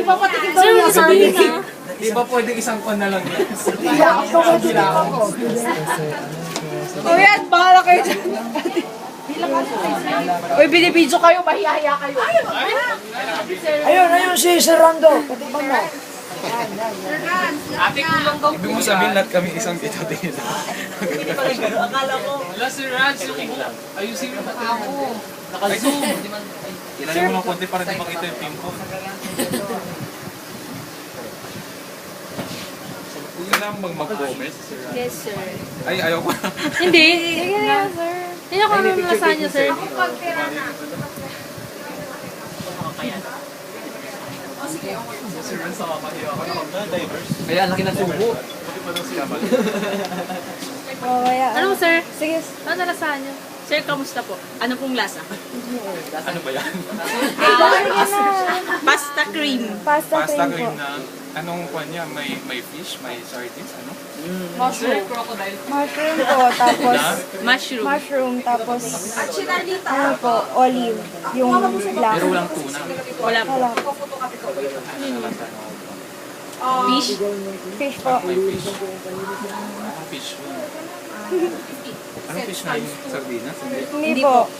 Ipapatikin daw niya sa amin. Di ba pwedeng isang kon na lang yan? O yan, bahala kayo dyan. Uy, binibidyo kayo, mahiya-hiya kayo. Ayun, si Sir Rando. Patikman mo. Ate ko lang daw. Ibig mo sabihin lahat kami isang tito din. Wala si Raj, ayusin mo na ako. Naka-zoom. Ilalim mo ng konti para di makita yung team ko. Huwag ka lang mag-comment. Yes, sir. Ay, ayaw ko. Hindi. Sige na, sir. Hindi ako naman lasagna, sir. Si Ren sa kamahiya ako na diverse. Kaya ang laki ng subo. Pati pa daw siya. Ano, sir? Sige. Ano na lasagna? Sir, kamusta po? Ano pong lasa? Ano ba yan? Pasta cream. Pasta Pasta cream cream po. na. Anong kwan niya? May fish? May sardines? Ano? Mushroom. Mushroom po, tapos Mushroom. mushroom, tapos ano po, olive. Yung black. Pero walang tuna. Wala po. Wala. Fish. Fish po. May fish. Anong fish? Anong fish na yung sardinas? Hindi. Hindi po.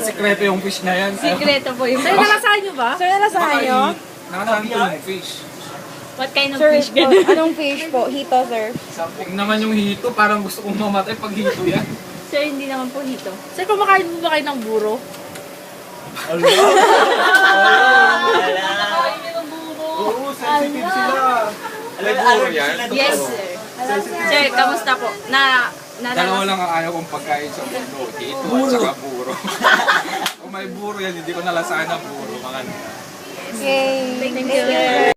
Sikreto yung fish na yan. Sikreto po yung... Sir, nalasahan nyo ba? Sir, nalasahan nyo? Nakasaan ko yung fish. What kind of Sir, fish? po, anong fish po? Hito, sir. Something naman yung hito. Parang gusto kong mamatay pag hito yan. Sir, hindi naman po hito. Sir, kumakain mo ba kayo ng buro? Oo, sensitive sila. Alam yan? Yes, sir. Sir, kamusta po? Dalawa lang ang ayaw kong pagkain sa mundo. Hito at saka buro. Kung may buro yan, hindi ko nalasahan ang buro. Mga Yay. Thank you, sir.